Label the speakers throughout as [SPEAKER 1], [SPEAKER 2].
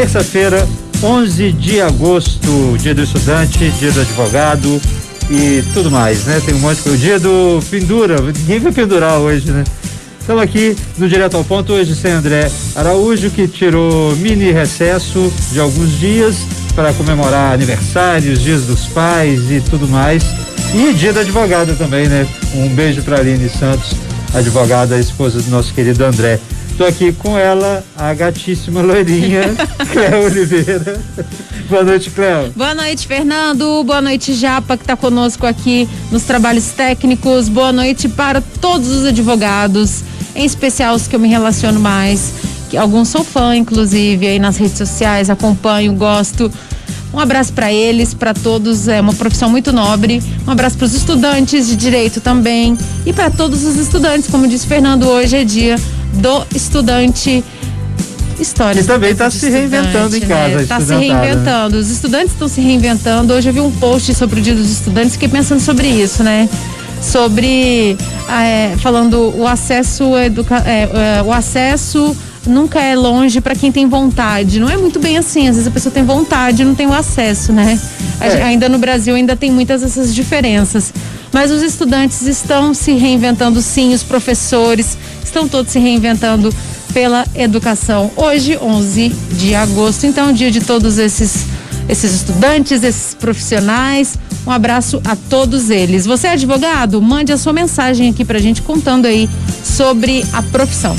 [SPEAKER 1] terça-feira, 11 de agosto, dia do estudante, dia do advogado e tudo mais, né? Tem um monte de coisa. O dia do pendura, ninguém vai pendurar hoje, né? Estamos aqui no Direto ao Ponto, hoje sem André Araújo, que tirou mini recesso de alguns dias para comemorar aniversários, dias dos pais e tudo mais. E dia da advogada também, né? Um beijo para Aline Santos, advogada, esposa do nosso querido André. Estou aqui com ela, a gatíssima loirinha, Cléo Oliveira. Boa noite, Cléo.
[SPEAKER 2] Boa noite, Fernando. Boa noite, Japa, que está conosco aqui nos trabalhos técnicos. Boa noite para todos os advogados, em especial os que eu me relaciono mais, que alguns sou fã, inclusive, aí nas redes sociais, acompanho, gosto. Um abraço para eles, para todos, é uma profissão muito nobre. Um abraço para os estudantes de direito também e para todos os estudantes, como disse Fernando, hoje é dia do estudante. História.
[SPEAKER 1] E também está se reinventando em casa, né?
[SPEAKER 2] Está se reinventando, os estudantes estão se reinventando. Hoje eu vi um post sobre o dia dos estudantes, fiquei pensando sobre isso, né? Sobre, falando o acesso, o acesso nunca é longe para quem tem vontade. Não é muito bem assim, às vezes a pessoa tem vontade e não tem o acesso, né? Ainda no Brasil ainda tem muitas dessas diferenças. Mas os estudantes estão se reinventando, sim, os professores estão todos se reinventando pela educação. Hoje, 11 de agosto, então, dia de todos esses estudantes, esses profissionais. Um abraço a todos eles. Você é advogado? Mande a sua mensagem aqui pra gente contando aí sobre a profissão.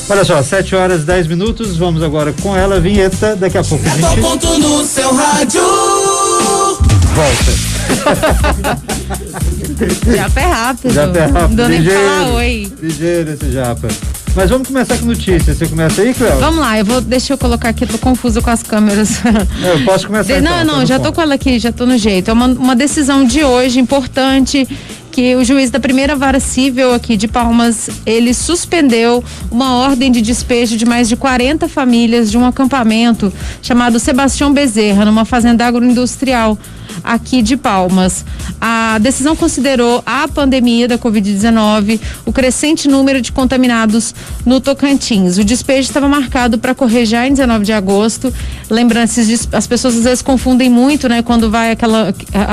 [SPEAKER 1] Olha só, 7h10, vamos agora com ela, vinheta, daqui a pouco a gente...
[SPEAKER 3] ponto no seu rádio.
[SPEAKER 1] Volta.
[SPEAKER 2] Japa é rápido.
[SPEAKER 1] Japa é rápido.
[SPEAKER 2] Não deu nem pra falar oi.
[SPEAKER 1] Ligeiro esse Japa. Mas vamos começar com notícias. Você começa aí, Cléo?
[SPEAKER 2] Vamos lá, deixa eu colocar aqui, tô confusa com as câmeras.
[SPEAKER 1] Eu posso começar então?
[SPEAKER 2] Não, já tô com ela aqui, já tô no jeito. É uma decisão de hoje importante, que o juiz da primeira vara civil aqui de Palmas, ele suspendeu uma ordem de despejo de mais de 40 famílias de um acampamento chamado Sebastião Bezerra, numa fazenda agroindustrial aqui de Palmas. A decisão considerou a pandemia da Covid-19, o crescente número de contaminados no Tocantins. O despejo estava marcado para ocorrer já em 19 de agosto. Lembrando, as pessoas às vezes confundem muito, né? Quando vai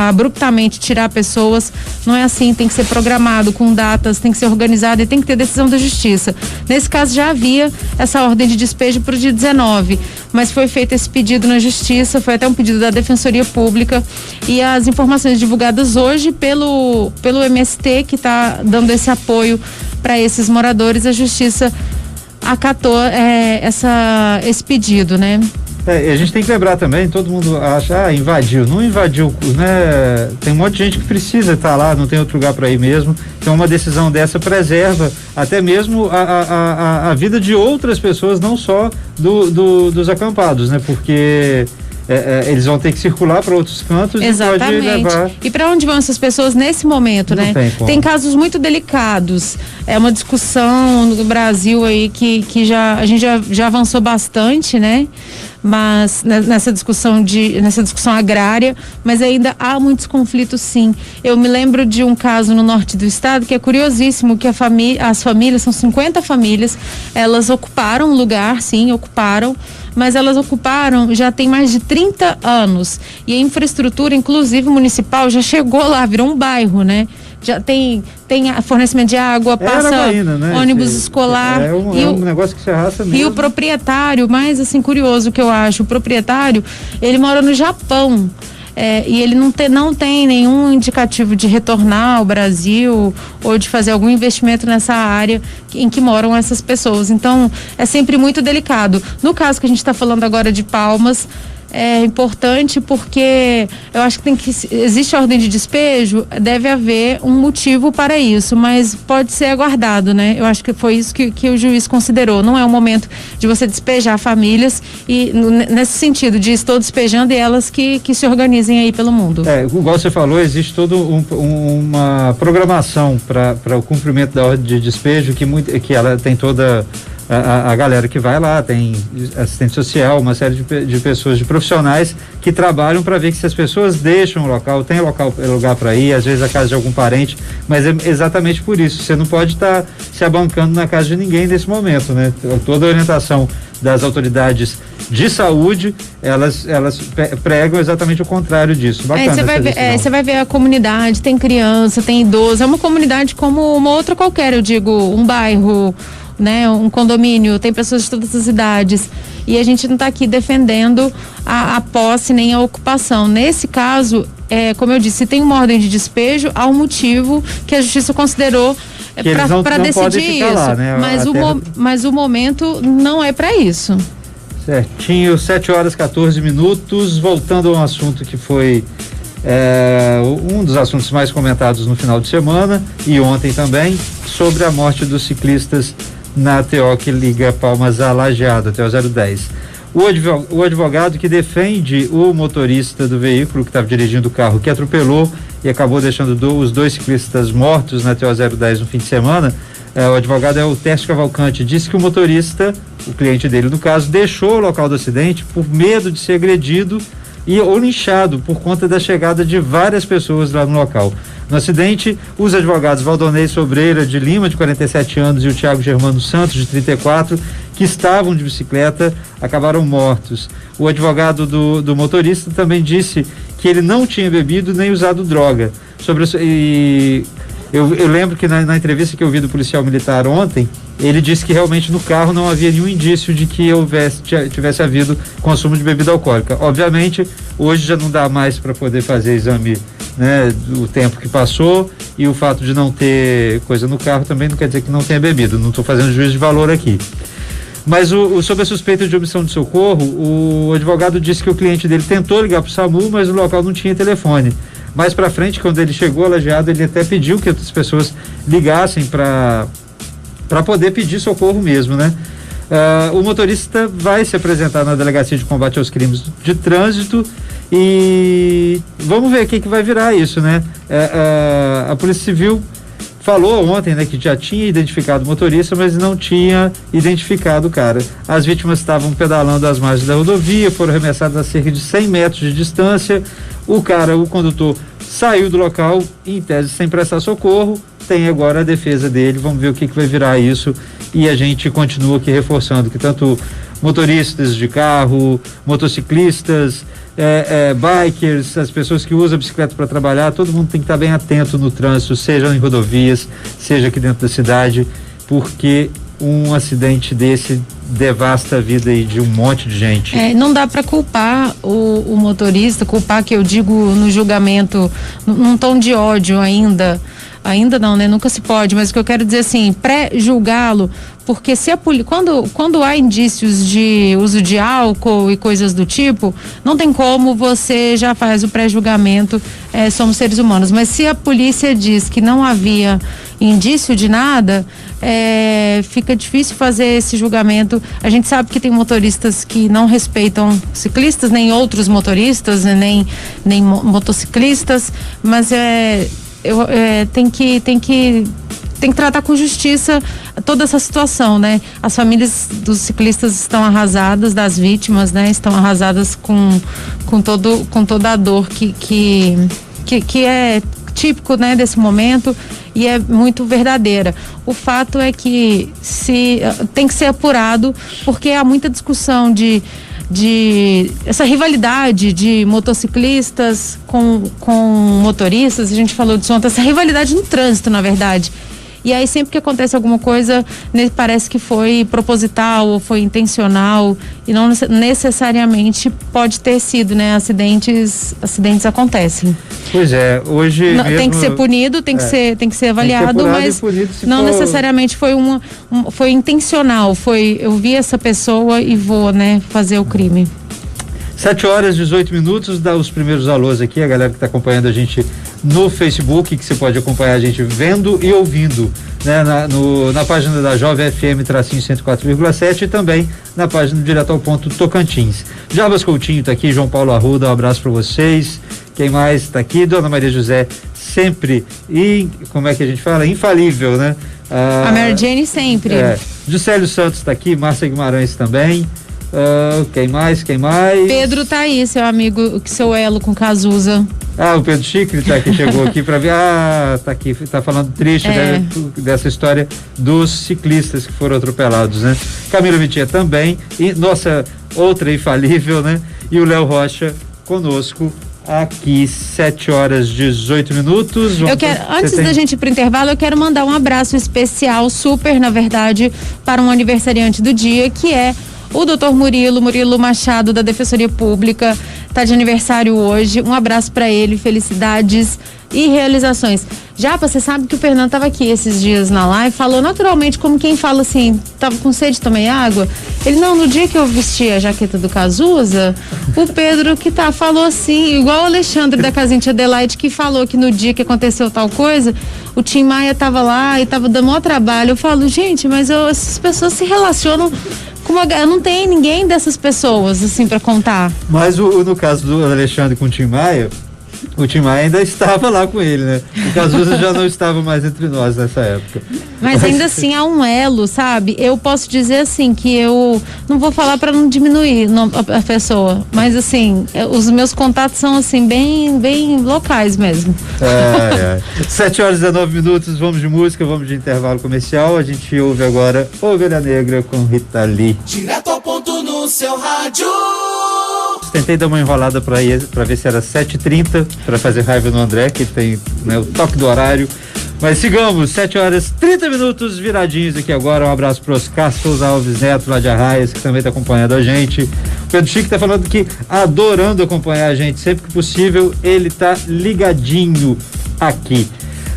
[SPEAKER 2] abruptamente tirar pessoas, não é assim, tem que ser programado com datas, tem que ser organizado e tem que ter decisão da justiça. Nesse caso já havia essa ordem de despejo para o dia 19, mas foi feito esse pedido na justiça, foi até um pedido da Defensoria Pública. E as informações divulgadas hoje pelo MST, que está dando esse apoio para esses moradores, a justiça acatou esse pedido, né?
[SPEAKER 1] A gente tem que lembrar também, todo mundo acha, invadiu, não invadiu, né? Tem um monte de gente que precisa estar lá, não tem outro lugar para ir mesmo. Então uma decisão dessa preserva até mesmo a vida de outras pessoas, não só dos acampados, né? Porque eles vão ter que circular para outros cantos.
[SPEAKER 2] Exatamente.
[SPEAKER 1] E pode levar...
[SPEAKER 2] E para onde vão essas pessoas nesse momento,
[SPEAKER 1] não,
[SPEAKER 2] né? Tem casos muito delicados. É uma discussão no Brasil aí que a gente já avançou bastante, né? Mas nessa discussão agrária, mas ainda há muitos conflitos, sim. Eu me lembro de um caso no norte do estado que é curiosíssimo, que as famílias, são 50 famílias, elas ocuparam o lugar, sim, mas elas ocuparam já tem mais de 30 anos e a infraestrutura, inclusive municipal, já chegou lá, virou um bairro, né? Já tem fornecimento de água, passa
[SPEAKER 1] Bahia, né?
[SPEAKER 2] ônibus escolar.
[SPEAKER 1] É um negócio que se arrasta mesmo.
[SPEAKER 2] E o proprietário, mais assim, curioso que eu acho, o proprietário, ele mora no Japão. E ele não tem nenhum indicativo de retornar ao Brasil ou de fazer algum investimento nessa área em que moram essas pessoas. Então, é sempre muito delicado. No caso que a gente está falando agora de Palmas, é importante porque eu acho que existe ordem de despejo, deve haver um motivo para isso, mas pode ser aguardado, né? Eu acho que foi isso que o juiz considerou. Não é o momento de você despejar famílias e nesse sentido de estou despejando e elas que se organizem aí pelo mundo.
[SPEAKER 1] Igual você falou, existe toda uma programação para o cumprimento da ordem de despejo que ela tem toda a galera que vai lá, tem assistente social, uma série de pessoas, de profissionais que trabalham para ver que se as pessoas deixam o local, tem lugar para ir, às vezes a casa de algum parente, mas é exatamente por isso, você não pode estar se abancando na casa de ninguém nesse momento, né? Toda a orientação das autoridades de saúde, elas pregam exatamente o contrário disso. Bacana.
[SPEAKER 2] Você vai ver a comunidade, tem criança, tem idoso, é uma comunidade como uma outra qualquer, eu digo, um bairro, né, um condomínio, tem pessoas de todas as idades, e a gente não está aqui defendendo a posse nem a ocupação. Nesse caso, como eu disse, tem uma ordem de despejo, há um motivo que a justiça considerou para decidir isso,
[SPEAKER 1] lá, né?
[SPEAKER 2] mas o momento não é para isso.
[SPEAKER 1] Certinho, 7h14, voltando a um assunto que foi um dos assuntos mais comentados no final de semana e ontem também, sobre a morte dos ciclistas na TO que liga Palmas a Lajeado, até o 010. O advogado que defende o motorista do veículo que estava dirigindo o carro que atropelou e acabou deixando os 2 ciclistas mortos na TO 010 no fim de semana, o advogado é o Tércio Cavalcante, disse que o motorista, o cliente dele no caso, deixou o local do acidente por medo de ser agredido ou linchado por conta da chegada de várias pessoas lá no local. No acidente, os advogados Valdonei Sobreira de Lima, de 47 anos, e o Thiago Germano Santos, de 34, que estavam de bicicleta, acabaram mortos. O advogado do motorista também disse que ele não tinha bebido nem usado droga. Eu lembro que na entrevista que eu vi do policial militar ontem, ele disse que realmente no carro não havia nenhum indício de que tivesse havido consumo de bebida alcoólica. Obviamente, hoje já não dá mais para poder fazer exame, né, do tempo que passou, e o fato de não ter coisa no carro também não quer dizer que não tenha bebido. Não estou fazendo juízo de valor aqui. Mas sob a suspeita de omissão de socorro, o advogado disse que o cliente dele tentou ligar para o SAMU, mas o local não tinha telefone. Mais para frente, quando ele chegou a Lajeado, ele até pediu que outras pessoas ligassem para poder pedir socorro mesmo, né? O motorista vai se apresentar na Delegacia de Combate aos Crimes de Trânsito e vamos ver o que vai virar isso, né? A Polícia Civil falou ontem, né, que já tinha identificado o motorista, mas não tinha identificado o cara. As vítimas estavam pedalando às margens da rodovia, foram arremessadas a cerca de 100 metros de distância. O condutor, saiu do local, em tese, sem prestar socorro. Tem agora a defesa dele, vamos ver o que vai virar isso, e a gente continua aqui reforçando que tanto motoristas de carro, motociclistas, bikers, as pessoas que usam a bicicleta para trabalhar, todo mundo tem que estar bem atento no trânsito, seja em rodovias, seja aqui dentro da cidade, porque um acidente desse devasta a vida aí de um monte de gente.
[SPEAKER 2] Não dá para culpar o motorista, culpar, que eu digo no julgamento, num tom de ódio ainda não, né? Nunca se pode, mas o que eu quero dizer assim, pré-julgá-lo, porque se quando há indícios de uso de álcool e coisas do tipo, não tem como você já faz o pré-julgamento, somos seres humanos, mas se a polícia diz que não havia indício de nada, fica difícil fazer esse julgamento. A gente sabe que tem motoristas que não respeitam ciclistas, nem outros motoristas, nem motociclistas, mas tem que tratar com justiça toda essa situação, né? As famílias dos ciclistas estão arrasadas, das vítimas, né? Estão arrasadas com toda a dor que é típico, né, desse momento, e é muito verdadeira. O fato é que tem que ser apurado, porque há muita discussão de essa rivalidade de motociclistas com motoristas. A gente falou disso ontem, essa rivalidade no trânsito, na verdade. E aí sempre que acontece alguma coisa, parece que foi proposital ou foi intencional, e não necessariamente pode ter sido, né? Acidentes acontecem.
[SPEAKER 1] Pois é, hoje
[SPEAKER 2] tem que ser punido, tem que ser avaliado, mas não necessariamente foi intencional, eu vi essa pessoa e vou, né, fazer o crime.
[SPEAKER 1] 7h18, dá os primeiros alôs aqui, a galera que está acompanhando a gente no Facebook, que você pode acompanhar a gente vendo e ouvindo, né, na página da Jovem FM tracinho 104,7 e também na página do Direto ao Ponto Tocantins. Jarbas Coutinho está aqui, João Paulo Arruda, um abraço para vocês. Quem mais está aqui? Dona Maria José, sempre, como é que a gente fala? Infalível, né?
[SPEAKER 2] A Mary Jane sempre.
[SPEAKER 1] Juscelio Santos está aqui, Márcia Guimarães também. Quem mais?
[SPEAKER 2] Pedro tá aí, seu amigo, seu elo com Cazuza.
[SPEAKER 1] O Pedro Chicre tá aqui, chegou aqui para ver. Tá aqui, tá falando triste, né, dessa história dos ciclistas que foram atropelados, né? Camila Mitia também, e nossa outra infalível, né? E o Léo Rocha conosco aqui, 7h18.
[SPEAKER 2] Antes da gente ir pro intervalo, eu quero mandar um abraço especial, super, na verdade, para um aniversariante do dia, que é o doutor Murilo Machado, da Defensoria Pública, tá de aniversário hoje. Um abraço para ele, felicidades e realizações. Japa, você sabe que o Fernando estava aqui esses dias na live, falou naturalmente como quem fala assim, tava com sede, tomei água. Ele, não, no dia que eu vesti a jaqueta do Cazuza, o Pedro falou assim, igual o Alexandre da Casinha Adelaide, que falou que no dia que aconteceu tal coisa, o Tim Maia tava lá e tava dando maior trabalho. Eu falo, gente, mas essas pessoas se relacionam com não tem ninguém dessas pessoas, assim, para contar.
[SPEAKER 1] Mas no caso do Alexandre com o Tim Maia, o Tim Maia ainda estava lá com ele, né? O Cazuza já não estava mais entre nós nessa época.
[SPEAKER 2] Mas ainda assim há um elo, sabe? Eu posso dizer assim que eu não vou falar para não diminuir a pessoa, mas assim, os meus contatos são assim bem locais mesmo.
[SPEAKER 1] 7h19, vamos de música, vamos de intervalo comercial. A gente ouve agora Ovelha Negra com Rita Lee.
[SPEAKER 3] Direto ao ponto no seu rádio.
[SPEAKER 1] Tentei dar uma enrolada para ver se era 7h30 para fazer raiva no André, que tem, né, o toque do horário. Mas sigamos, 7h30 viradinhos aqui agora. Um abraço para Oscar Souza Alves Neto, lá de Arraias, que também está acompanhando a gente. O Pedro Chico está falando que adorando acompanhar a gente sempre que possível. Ele tá ligadinho aqui.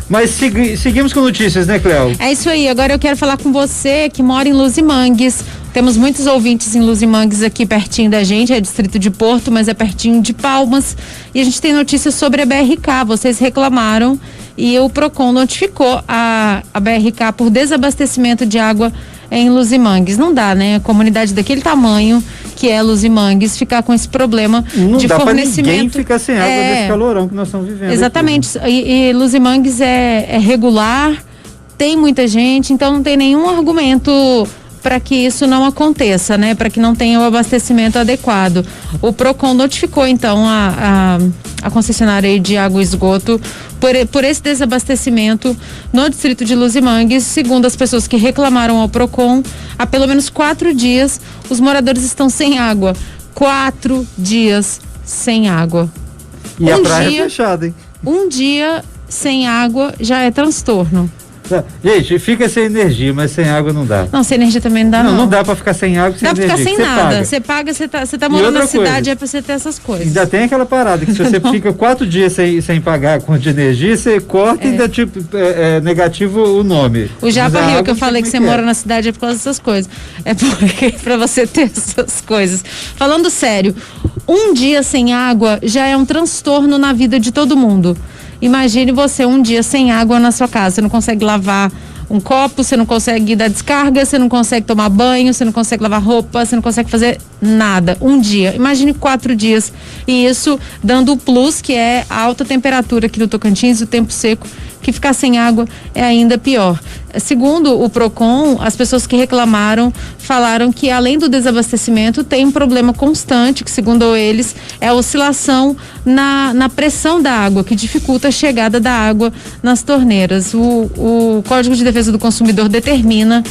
[SPEAKER 1] Mas seguimos com notícias, né, Cléo?
[SPEAKER 2] É isso aí. Agora eu quero falar com você que mora em Luzimangues. Temos muitos ouvintes em Luzimangues aqui pertinho da gente, é distrito de Porto, mas é pertinho de Palmas. E a gente tem notícias sobre a BRK. Vocês reclamaram e o PROCON notificou a BRK por desabastecimento de água em Luzimangues. Não dá, né? A comunidade daquele tamanho que é Luzimangues ficar com esse problema de
[SPEAKER 1] dá
[SPEAKER 2] fornecimento.
[SPEAKER 1] Ninguém ficar sem água desse calorão que nós estamos vivendo.
[SPEAKER 2] Exatamente.
[SPEAKER 1] Aqui, né?
[SPEAKER 2] E Luzimangues é regular, tem muita gente, então não tem nenhum argumento para que isso não aconteça, né? Para que não tenha o abastecimento adequado. O PROCON notificou então a concessionária de água e esgoto por esse desabastecimento no distrito de Luzimangues. Segundo as pessoas que reclamaram ao PROCON, há pelo menos 4 dias os moradores estão sem água. 4 dias sem água.
[SPEAKER 1] E a praia fechada, hein?
[SPEAKER 2] Um dia sem água já é transtorno.
[SPEAKER 1] Gente, fica sem energia, mas sem água não dá.
[SPEAKER 2] Não, sem energia também não dá, não.
[SPEAKER 1] Não dá pra ficar sem água, sem energia.
[SPEAKER 2] Dá pra ficar sem nada. Você paga, você tá morando na cidade, é pra você ter essas coisas.
[SPEAKER 1] Ainda tem aquela parada, que se você fica 4 dias sem pagar a conta de energia, você corta e ainda negativo o nome.
[SPEAKER 2] O Japa riu que eu falei que você mora na cidade é por causa dessas coisas. É porque pra você ter essas coisas. Falando sério, um dia sem água já é um transtorno na vida de todo mundo. Imagine você um dia sem água na sua casa, você não consegue lavar um copo, você não consegue dar descarga, você não consegue tomar banho, você não consegue lavar roupa, você não consegue fazer nada. Um dia, imagine 4 dias. E isso dando o plus, que é a alta temperatura aqui no Tocantins, o tempo seco, que ficar sem água é ainda pior. Segundo o PROCON, as pessoas que reclamaram falaram que além do desabastecimento tem um problema constante, que segundo eles é a oscilação na pressão da água, que dificulta a chegada da água nas torneiras. O Código de Defesa do Consumidor determina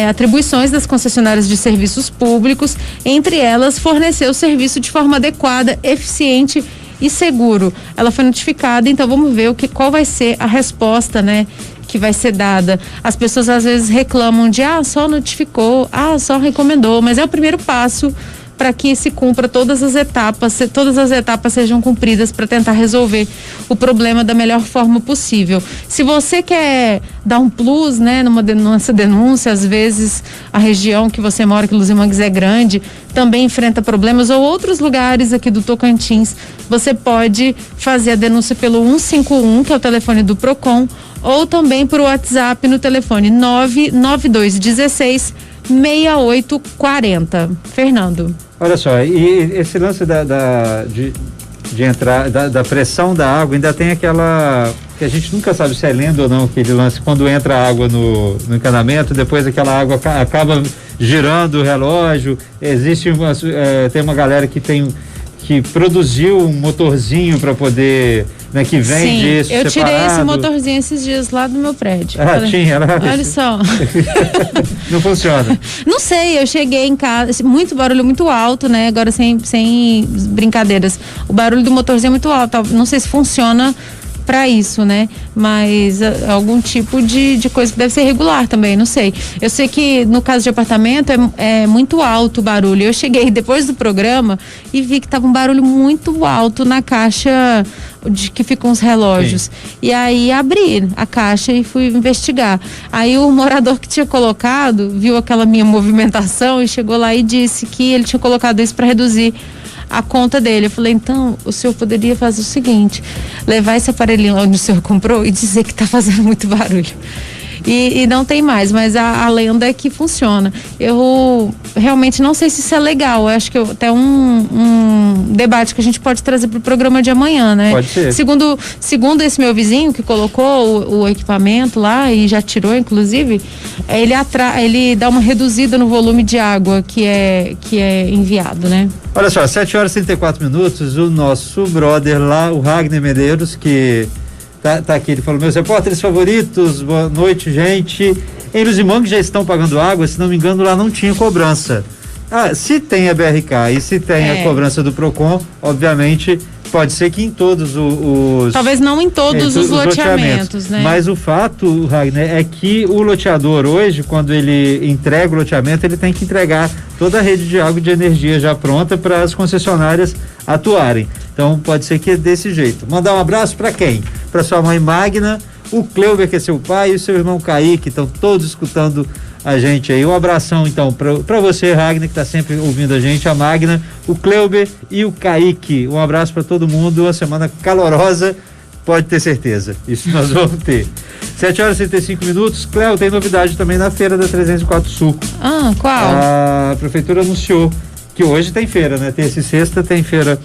[SPEAKER 2] atribuições das concessionárias de serviços públicos, entre elas fornecer o serviço de forma adequada, eficiente e seguro. Ela foi notificada, então vamos ver qual vai ser a resposta, né, que vai ser dada. As pessoas às vezes reclamam de só notificou, só recomendou, mas é o primeiro passo para que se cumpra todas as etapas sejam cumpridas para tentar resolver o problema da melhor forma possível. Se você quer dar um plus, né, nessa denúncia, às vezes a região que você mora, que Luzimangues é grande, também enfrenta problemas, ou outros lugares aqui do Tocantins, você pode fazer a denúncia pelo 151, que é o telefone do PROCON, ou também por WhatsApp no telefone 99216 6840. Fernando.
[SPEAKER 1] Olha só, e esse lance de entrar, da pressão da água, ainda tem aquela, que a gente nunca sabe se é lenda ou não, aquele lance, quando entra água no encanamento, depois aquela água acaba girando o relógio. Tem uma galera que produziu um motorzinho para poder, né, que vende isso
[SPEAKER 2] separado. Eu tirei esse motorzinho esses dias lá do meu prédio.
[SPEAKER 1] Tinha lá.
[SPEAKER 2] Olha só.
[SPEAKER 1] Não funciona.
[SPEAKER 2] Não sei, eu cheguei em casa, muito barulho, muito alto, né? Agora sem brincadeiras. O barulho do motorzinho é muito alto. Não sei se funciona para isso, né? Mas algum tipo de coisa que deve ser regular também, não sei. Eu sei que no caso de apartamento é muito alto o barulho. Eu cheguei depois do programa e vi que tava um barulho muito alto na caixa de que ficam os relógios. Sim. E aí abri a caixa e fui investigar. Aí o morador que tinha colocado viu aquela minha movimentação e chegou lá e disse que ele tinha colocado isso para reduzir a conta dele. Eu falei, então o senhor poderia fazer o seguinte, levar esse aparelhinho onde o senhor comprou e dizer que está fazendo muito barulho. E não tem mais, mas a lenda é que funciona. Eu realmente não sei se isso é legal. Eu acho que até um debate que a gente pode trazer para o programa de amanhã, né?
[SPEAKER 1] Pode ser.
[SPEAKER 2] Segundo esse meu vizinho que colocou o equipamento lá e já tirou, inclusive, ele dá uma reduzida no volume de água que é enviado, né?
[SPEAKER 1] Olha só, 7h34, o nosso brother lá, o Ragner Medeiros, que tá aqui, ele falou, meus repórteres favoritos, boa noite, gente. Em Luzimang já estão pagando água, se não me engano, lá não tinha cobrança. Se tem a BRK e se tem a cobrança do Procon, obviamente, pode ser que em todos os...
[SPEAKER 2] Talvez não em todos os loteamentos, né?
[SPEAKER 1] Mas o fato, Ragner, é que o loteador hoje, quando ele entrega o loteamento, ele tem que entregar toda a rede de água e de energia já pronta para as concessionárias atuarem. Então pode ser que é desse jeito. Mandar um abraço para quem? Para sua mãe Magna, o Cleuber, que é seu pai, e o seu irmão Kaique, estão todos escutando a gente aí. Um abração então para você, Ragnar, que está sempre ouvindo a gente, a Magna, o Cleuber e o Kaique. Um abraço para todo mundo, uma semana calorosa, pode ter certeza. Isso nós vamos ter. 7h35. Cleo, tem novidade também na feira da 304 Sul.
[SPEAKER 2] Qual?
[SPEAKER 1] A prefeitura anunciou que hoje tem feira, né? Terça e sexta tem feira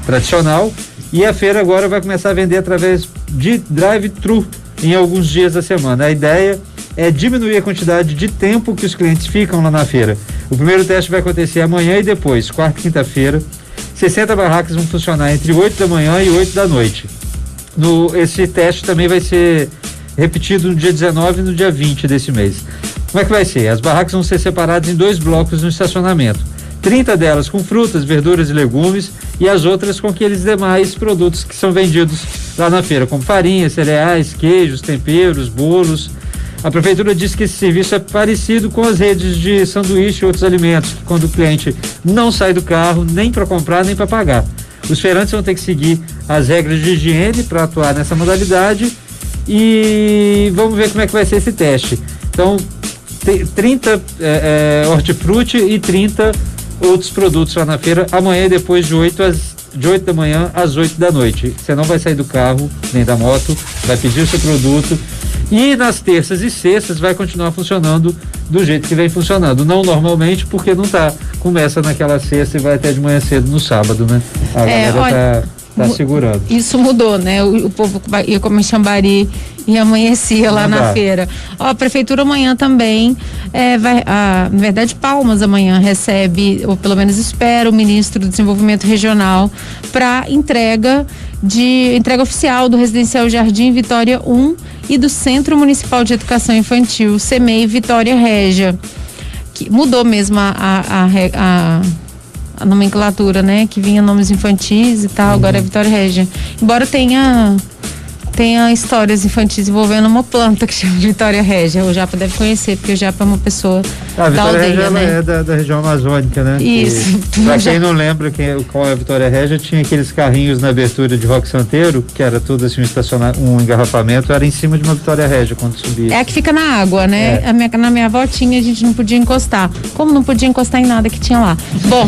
[SPEAKER 1] tradicional, e a feira agora vai começar a vender através de drive-thru em alguns dias da semana. A ideia é diminuir a quantidade de tempo que os clientes ficam lá na feira. O primeiro teste vai acontecer amanhã e depois, quarta e quinta-feira. 60 barracas vão funcionar entre 8 da manhã e 8 da noite. Esse teste também vai ser repetido no dia 19 e no dia 20 desse mês. Como é que vai ser? As barracas vão ser separadas em 2 blocos no estacionamento. 30 delas com frutas, verduras e legumes, e as outras com aqueles demais produtos que são vendidos lá na feira, como farinha, cereais, queijos, temperos, bolos. A prefeitura diz que esse serviço é parecido com as redes de sanduíche e outros alimentos, que quando o cliente não sai do carro, nem para comprar, nem para pagar. Os feirantes vão ter que seguir as regras de higiene para atuar nessa modalidade, e vamos ver como é que vai ser esse teste. Então, 30 hortifruti e 30 outros produtos lá na feira, amanhã e depois de 8 da manhã às 8 da noite. Você não vai sair do carro, nem da moto, vai pedir o seu produto, e nas terças e sextas vai continuar funcionando do jeito que vem funcionando. Não normalmente, porque não começa naquela sexta e vai até de manhã cedo no sábado, né? A galera tá segurando. Isso mudou, né? O povo ia comer chambari e amanhecia lá na feira. A prefeitura amanhã também na verdade, Palmas amanhã recebe, ou pelo menos espera, o ministro do Desenvolvimento Regional para entrega oficial do Residencial Jardim Vitória 1 e do Centro Municipal de Educação Infantil CEMEI Vitória Régia, que mudou mesmo a nomenclatura, né? Que vinha nomes infantis e tal, agora é Vitória Régia. Embora tenha histórias infantis envolvendo uma planta que chama Vitória Régia. O Japa deve conhecer, porque o Japa é uma pessoa da aldeia, Régia, né? Ela é da região amazônica, né? Isso. Pra quem não lembra qual é a Vitória Régia, tinha aqueles carrinhos na abertura de Roque Santeiro, que era tudo assim, um engarrafamento, era em cima de uma Vitória Régia quando subia. É a que fica na água, né? Na minha avó tinha, a gente não podia encostar. Como não podia encostar em nada que tinha lá? Bom.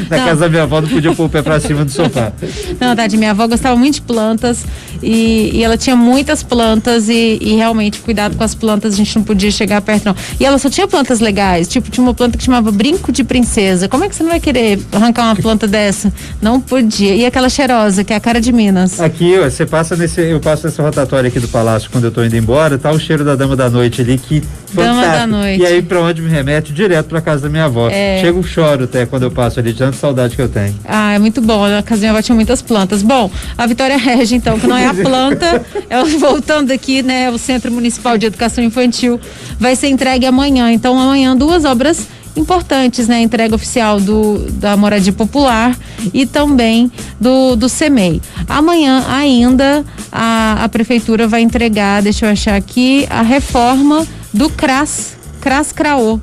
[SPEAKER 1] Na casa da minha avó não podia pôr o pé pra cima do sofá. Não, Tati, minha avó gostava muito de plantas, e ela tinha muitas plantas, e realmente cuidado com as plantas, a gente não podia chegar perto não.
[SPEAKER 2] E ela só tinha plantas legais, tipo, tinha uma planta que chamava brinco de princesa. Como é que você não vai querer arrancar uma planta dessa? Não podia. E aquela cheirosa, que é a cara de Minas.
[SPEAKER 1] Aqui, ó, você passa eu passo nessa rotatória aqui do palácio quando eu tô indo embora, tá o cheiro da dama da noite ali, que
[SPEAKER 2] Dama
[SPEAKER 1] fantástico.
[SPEAKER 2] da noite.
[SPEAKER 1] E aí pra onde me remete? Direto pra casa da minha avó. Chego, choro até quando eu passo ali, de tanta saudade que eu tenho.
[SPEAKER 2] Ah, é muito bom. Na casa da minha avó tinha muitas plantas. Bom, a Vitória Regia, então, que não é a planta, voltando aqui, né, o Centro Municipal de Educação Infantil vai ser entregue amanhã. Então, amanhã, 2 obras importantes, né? A entrega oficial da moradia popular e também do CEMEI. Amanhã ainda a prefeitura vai entregar, deixa eu achar aqui, a reforma do CRAS Craô,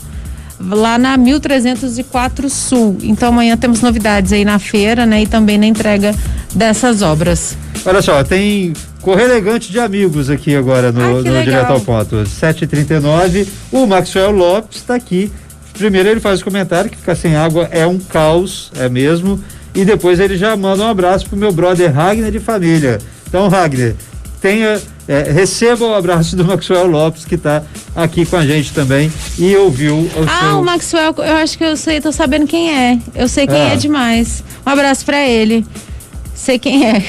[SPEAKER 2] lá na 1304 Sul. Então amanhã temos novidades aí na feira, né? E também na entrega dessas obras.
[SPEAKER 1] Olha só, tem correr elegante de amigos aqui agora no Direto ao Ponto. 7h39, o Maxwell Lopes está aqui. Primeiro ele faz o comentário que ficar sem água é um caos, é mesmo, e depois ele já manda um abraço pro meu brother Ragner de família. Então, Ragner, receba o abraço do Maxwell Lopes, que está aqui com a gente também e ouviu
[SPEAKER 2] o Maxwell, eu acho que eu sei, tô sabendo quem é. Eu sei quem é demais. Um abraço para ele. Sei quem é.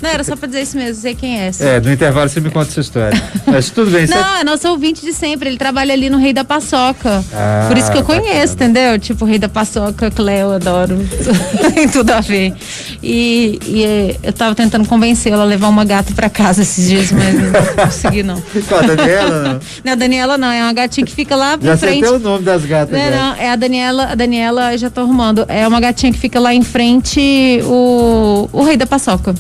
[SPEAKER 2] Não, era só pra dizer isso mesmo, sei quem é. Sim.
[SPEAKER 1] No intervalo você me conta essa história. Mas tudo bem.
[SPEAKER 2] Não, é nosso ouvinte de sempre, ele trabalha ali no Rei da Paçoca. Por isso que eu conheço, entendeu? Tipo, Rei da Paçoca, Cleo, adoro. Tem tudo a ver. E eu tava tentando convencê-la a levar uma gata pra casa esses dias, mas não consegui, não.
[SPEAKER 1] Qual, a Daniela, não?
[SPEAKER 2] Não, a Daniela não, é uma gatinha que fica lá
[SPEAKER 1] já
[SPEAKER 2] em frente.
[SPEAKER 1] Já sei até o nome das gatas.
[SPEAKER 2] Não, é a Daniela, já tô arrumando. É uma gatinha que fica lá em frente o Rei da Paçoca.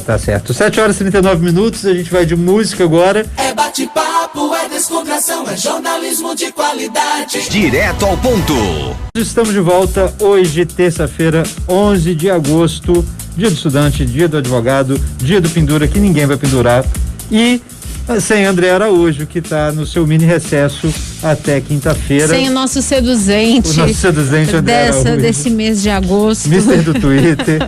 [SPEAKER 1] Tá certo. 7h39, a gente vai de música agora.
[SPEAKER 3] É bate-papo, é descontração, é jornalismo de qualidade.
[SPEAKER 4] Direto ao ponto.
[SPEAKER 1] Estamos de volta hoje, terça-feira, 11 de agosto, dia do estudante, dia do advogado, dia do pendura, que ninguém vai pendurar. E sem André Araújo, que está no seu mini recesso até quinta-feira.
[SPEAKER 2] Sem o nosso seduzente.
[SPEAKER 1] O nosso seduzente André Araújo.
[SPEAKER 2] Desse mês de agosto.
[SPEAKER 1] Mister do Twitter.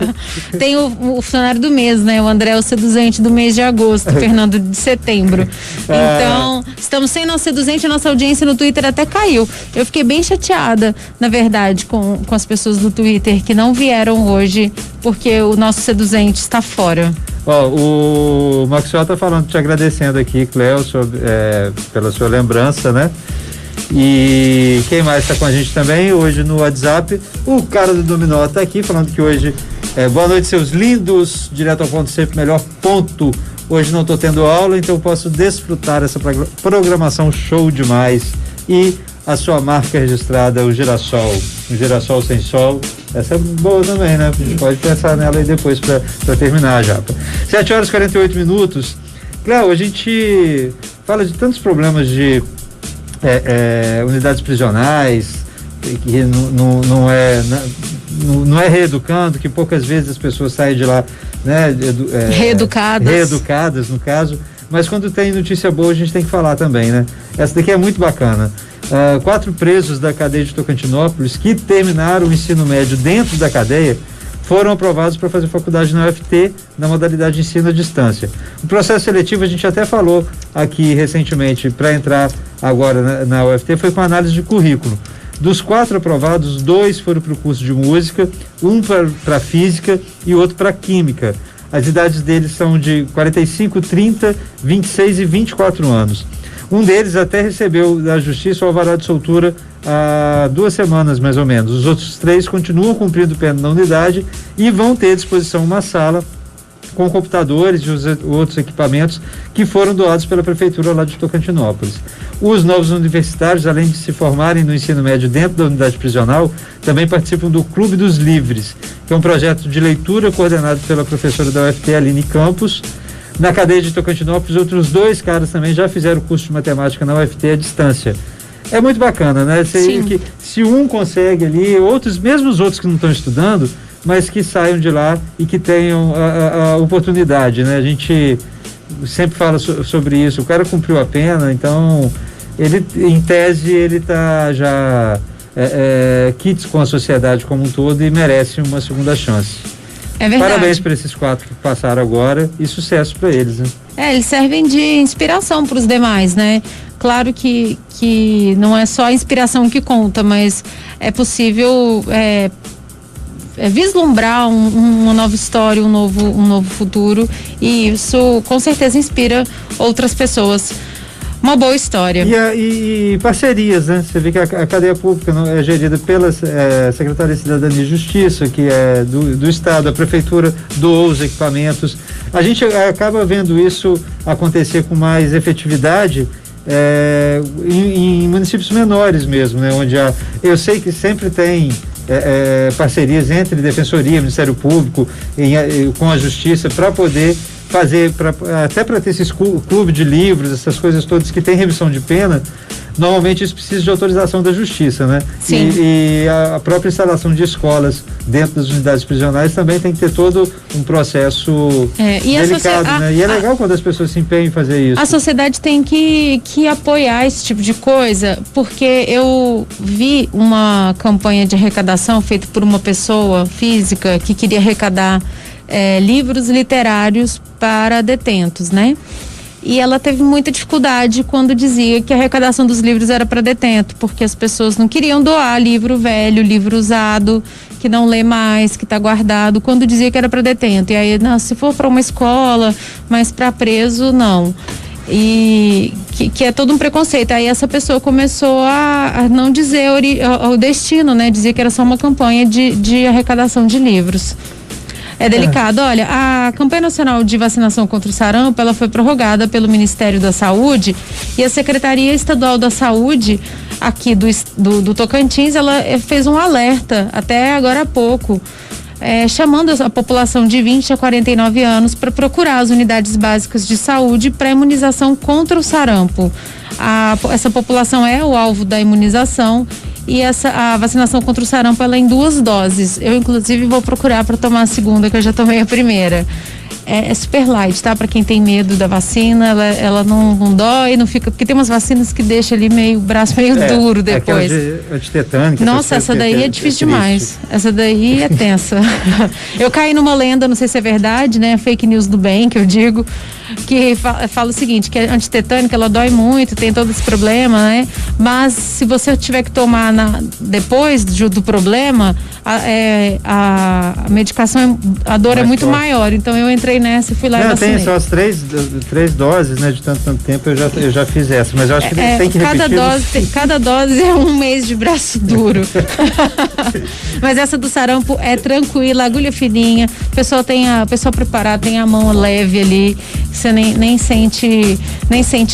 [SPEAKER 2] Tem o funcionário do mês, né? O André é o seduzente do mês de agosto, Fernando de setembro. Então, estamos sem nosso seduzente, a nossa audiência no Twitter até caiu. Eu fiquei bem chateada, na verdade, com as pessoas do Twitter que não vieram hoje, porque o nosso seduzente está fora.
[SPEAKER 1] O Maxwell tá falando, te agradecendo aqui, Cleo, pela sua lembrança, né? E quem mais está com a gente também hoje no WhatsApp? O cara do Dominó tá aqui falando que hoje boa noite, seus lindos, direto ao ponto, sempre melhor ponto. Hoje não tô tendo aula, então posso desfrutar essa programação show demais. E a sua marca registrada, o Girassol, um Girassol sem sol, essa é boa também, né? A gente pode pensar nela aí depois para terminar já. 7h48. Cléo, a gente fala de tantos problemas de unidades prisionais, que não é reeducando, que poucas vezes as pessoas saem de lá, né? Reeducadas, no caso. Mas quando tem notícia boa, a gente tem que falar também, né? Essa daqui é muito bacana. 4 presos da cadeia de Tocantinópolis que terminaram o ensino médio dentro da cadeia foram aprovados para fazer faculdade na UFT na modalidade de ensino à distância. O processo seletivo, a gente até falou aqui recentemente, para entrar agora na UFT, foi com análise de currículo. Dos 4 aprovados, 2 foram para o curso de música, um para física e outro para química. As idades deles são de 45, 30, 26 e 24 anos. Um deles até recebeu da justiça o alvará de soltura há 2 semanas, mais ou menos. Os outros 3 continuam cumprindo pena na unidade e vão ter à disposição uma sala com computadores e os outros equipamentos que foram doados pela prefeitura lá de Tocantinópolis. Os novos universitários, além de se formarem no ensino médio dentro da unidade prisional, também participam do Clube dos Livres, que é um projeto de leitura coordenado pela professora da UFT, Aline Campos. Na cadeia de Tocantinópolis, outros 2 caras também já fizeram o curso de matemática na UFT à distância. É muito bacana, né? Se um consegue ali, mesmo os outros que não estão estudando, mas que saiam de lá e que tenham a oportunidade, né? A gente sempre fala sobre isso. O cara cumpriu a pena, então ele, em tese, ele está já quites com a sociedade como um todo e merece uma segunda chance.
[SPEAKER 2] É verdade.
[SPEAKER 1] Parabéns para esses 4 que passaram agora e sucesso para eles, né?
[SPEAKER 2] Eles servem de inspiração para os demais, né? Claro que não é só a inspiração que conta, mas é possível vislumbrar uma nova história, um novo futuro, e isso com certeza inspira outras pessoas. Uma boa história.
[SPEAKER 1] E parcerias, né? Você vê que a cadeia pública é gerida pela Secretaria de Cidadania e Justiça, que é do Estado, a Prefeitura doou os equipamentos. A gente acaba vendo isso acontecer com mais efetividade em municípios menores mesmo, né? Onde eu sei que sempre tem parcerias entre Defensoria, Ministério Público, com a Justiça, para poder fazer, até para ter esses clubes de livros, essas coisas todas que tem remissão de pena. Normalmente isso precisa de autorização da Justiça, né?
[SPEAKER 2] Sim.
[SPEAKER 1] E a própria instalação de escolas dentro das unidades prisionais também tem que ter todo um processo delicado, né? E é legal quando as pessoas se empenham em fazer isso.
[SPEAKER 2] A sociedade tem que apoiar esse tipo de coisa, porque eu vi uma campanha de arrecadação feita por uma pessoa física que queria arrecadar livros literários para detentos, né? E ela teve muita dificuldade quando dizia que a arrecadação dos livros era para detento, porque as pessoas não queriam doar livro velho, livro usado, que não lê mais, que está guardado, quando dizia que era para detento. E aí, não, se for para uma escola, mas para preso, não. E que é todo um preconceito. Aí essa pessoa começou a não dizer o destino, né? Dizia que era só uma campanha de arrecadação de livros. É delicado. Olha, a campanha nacional de vacinação contra o sarampo, ela foi prorrogada pelo Ministério da Saúde, e a Secretaria Estadual da Saúde aqui do Tocantins, ela fez um alerta até agora há pouco, chamando a população de 20 a 49 anos para procurar as unidades básicas de saúde para imunização contra o sarampo. Essa população é o alvo da imunização. E a vacinação contra o sarampo, ela é em 2 doses. Eu, inclusive, vou procurar para tomar a segunda, que eu já tomei a primeira. É super light, tá? Para quem tem medo da vacina, ela não dói, não fica... Porque tem umas vacinas que deixam ali o braço meio duro depois.
[SPEAKER 1] Antitetânica.
[SPEAKER 2] Nossa, essa daí é difícil demais. Essa daí é tensa. Eu caí numa lenda, não sei se é verdade, né? Fake news do bem, que eu digo, que fala o seguinte, que a antitetânica, ela dói muito, tem todo esse problema, né? Mas se você tiver que tomar depois do problema, a medicação, a dor é muito maior. Então eu entrei nessa e fui lá e vacinei.
[SPEAKER 1] Tem só as 3 doses, né? De tanto tempo eu já fiz essa, mas eu acho que tem que repetir.
[SPEAKER 2] Cada dose é 1 mês de braço duro. Mas essa do sarampo é tranquila, agulha fininha, o pessoal preparado, tem a mão leve ali, você nem sente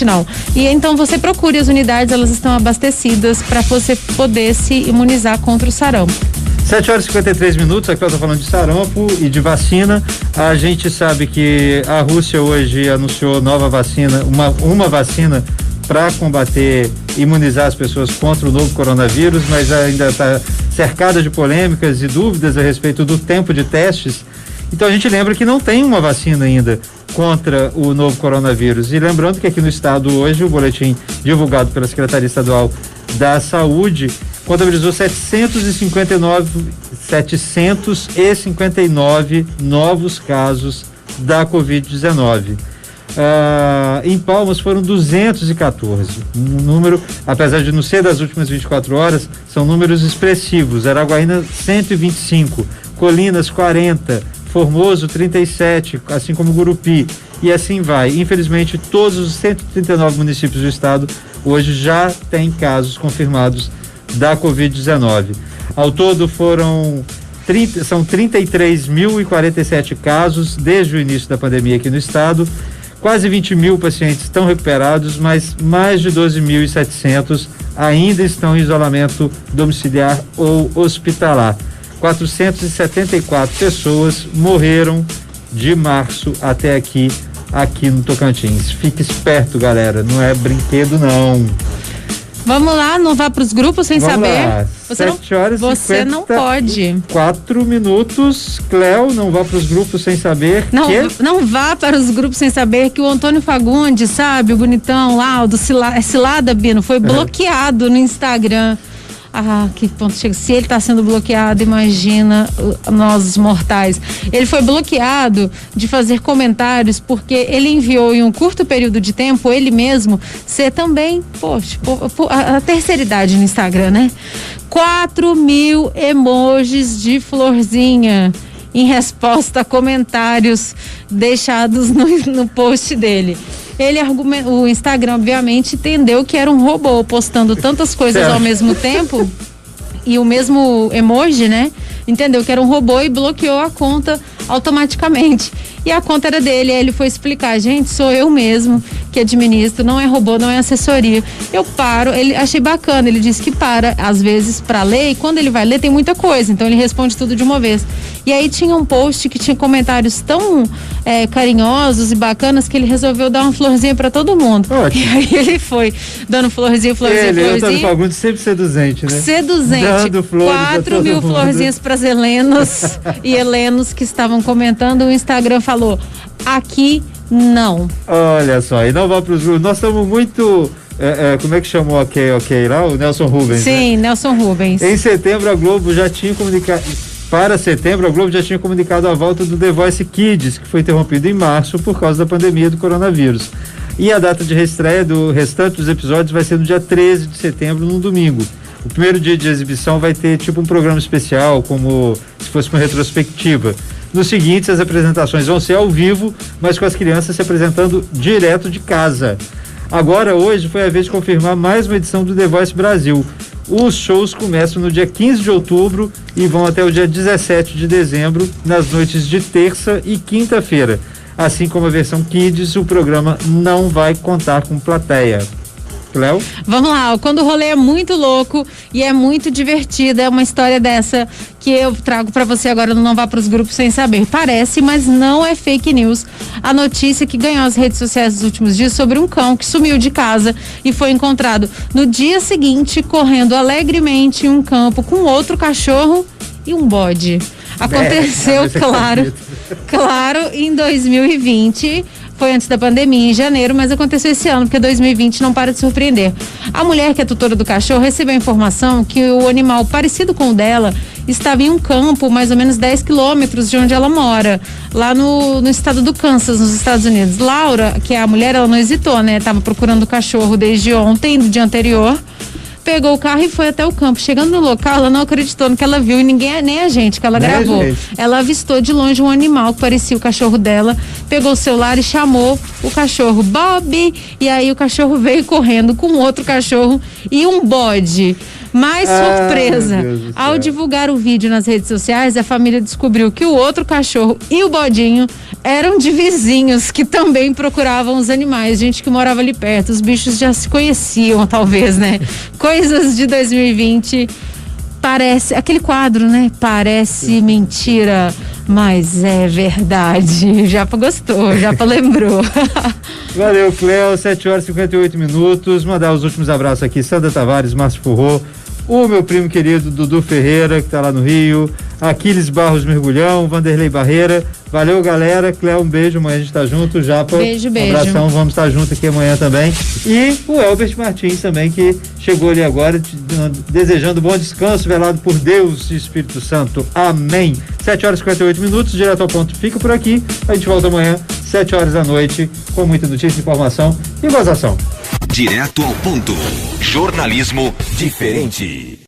[SPEAKER 2] não. E então você procure as unidades, elas estão abastecidas para você poder se imunizar contra o sarampo.
[SPEAKER 1] 7h53, aqui eu tô falando de sarampo e de vacina. A gente sabe que a Rússia hoje anunciou nova vacina, uma vacina para combater, imunizar as pessoas contra o novo coronavírus, mas ainda está cercada de polêmicas e dúvidas a respeito do tempo de testes. Então a gente lembra que não tem uma vacina ainda contra o novo coronavírus. E lembrando que aqui no estado hoje, o boletim divulgado pela Secretaria Estadual da Saúde contabilizou 759 novos casos da Covid-19. Em Palmas foram 214. Um número, apesar de não ser das últimas 24 horas, são números expressivos. Araguaína, 125. Colinas, 40. Formoso, 37. Assim como Gurupi. E assim vai. Infelizmente, todos os 139 municípios do estado hoje já têm casos confirmados da Covid-19. Ao todo são 33.047 casos desde o início da pandemia aqui no estado. Quase 20 mil pacientes estão recuperados, mas mais de 12.700 ainda estão em isolamento domiciliar ou hospitalar. 474 pessoas morreram de março até aqui no Tocantins. Fique esperto, galera, não é brinquedo não.
[SPEAKER 2] Vamos lá, não vá para os grupos sem saber.
[SPEAKER 1] Lá.
[SPEAKER 2] Você não pode.
[SPEAKER 1] 4 minutos, Cléo, não vá para os grupos sem saber.
[SPEAKER 2] Não vá para os grupos sem saber que o Antônio Fagundes, sabe, o bonitão lá, o do Cilada Bino, foi bloqueado no Instagram. que ponto chega. Se ele está sendo bloqueado, imagina nós mortais. Ele foi bloqueado de fazer comentários porque ele enviou em um curto período de tempo, ele mesmo, ser também, a terceira idade no Instagram, né? 4.000 emojis de florzinha em resposta a comentários deixados no post dele. O Instagram, obviamente, entendeu que era um robô postando tantas coisas ao mesmo tempo e o mesmo emoji, né? Entendeu que era um robô e bloqueou a conta automaticamente. E a conta era dele, aí ele foi explicar, gente, sou eu mesmo que administro, não é robô, não é assessoria. Eu paro, achei bacana, ele disse que para, às vezes, para ler, e quando ele vai ler tem muita coisa, então ele responde tudo de uma vez. E aí tinha um post que tinha comentários tão carinhosos e bacanas que ele resolveu dar uma florzinha para todo mundo. Ótimo. E aí ele foi dando florzinha.
[SPEAKER 1] Antônio Fagundes sempre seduzente, né?
[SPEAKER 2] Seduzente.
[SPEAKER 1] Dando flores
[SPEAKER 2] 4.000 florzinhas para as helenos e helenos que estavam comentando. O Instagram falou, aqui não.
[SPEAKER 1] Olha só, e não vá para os grupos. Nós estamos muito... como é que chamou ok lá? O Nelson Rubens.
[SPEAKER 2] Sim, né? Nelson Rubens.
[SPEAKER 1] Em setembro a Globo já tinha comunicado... Para setembro, a Globo já tinha comunicado a volta do The Voice Kids, que foi interrompido em março por causa da pandemia do coronavírus. E a data de reestreia do restante dos episódios vai ser no dia 13 de setembro, num domingo. O primeiro dia de exibição vai ter tipo um programa especial, como se fosse uma retrospectiva. Nos seguintes, as apresentações vão ser ao vivo, mas com as crianças se apresentando direto de casa. Agora, hoje, foi a vez de confirmar mais uma edição do The Voice Brasil. Os shows começam no dia 15 de outubro e vão até o dia 17 de dezembro, nas noites de terça e quinta-feira. Assim como a versão Kids, o programa não vai contar com plateia. Cléo?
[SPEAKER 2] Vamos lá, quando o rolê é muito louco e é muito divertido, é uma história dessa que eu trago pra você agora no Não Vá Pros Grupos Sem Saber. Parece, mas não é fake news. A notícia que ganhou as redes sociais nos últimos dias sobre um cão que sumiu de casa e foi encontrado no dia seguinte correndo alegremente em um campo com outro cachorro e um bode. Aconteceu, claro, em 2020. Foi antes da pandemia, em janeiro, mas aconteceu esse ano, porque 2020 não para de surpreender. A mulher que é tutora do cachorro recebeu a informação que o animal parecido com o dela estava em um campo mais ou menos 10 quilômetros de onde ela mora, lá no estado do Kansas, nos Estados Unidos. Laura, que é a mulher, ela não hesitou, né? Tava procurando o cachorro desde ontem, do dia anterior. Pegou o carro e foi até o campo. Chegando no local, ela não acreditou no que ela viu e nem a gente que ela gravou. Ela avistou de longe um animal que parecia o cachorro dela, pegou o celular e chamou o cachorro Bob, e aí o cachorro veio correndo com outro cachorro e um bode. Mais surpresa, ao divulgar o vídeo nas redes sociais, a família descobriu que o outro cachorro e o bodinho eram de vizinhos que também procuravam os animais, gente que morava ali perto. Os bichos já se conheciam, talvez, né? Coisas de 2020. Parece, aquele quadro, né? Parece mentira, mas é verdade. Japa gostou, Japa lembrou.
[SPEAKER 1] Valeu, Cléo, 7h58. Mandar os últimos abraços aqui, Sandra Tavares, Márcio Forró, o meu primo querido Dudu Ferreira, que tá lá no Rio, Aquiles Barros Mergulhão, Vanderlei Barreira. Valeu, galera. Cléo, um beijo, amanhã a gente tá junto. Japa,
[SPEAKER 2] beijo.
[SPEAKER 1] Um abração, vamos estar junto aqui amanhã também. E o Elbert Martins também, que chegou ali agora, desejando bom descanso, velado por Deus e Espírito Santo. Amém. 7h58, direto ao ponto. Fica por aqui, a gente volta amanhã, 7h da noite, com muita notícia, informação e gozação.
[SPEAKER 4] Direto ao ponto. Jornalismo diferente.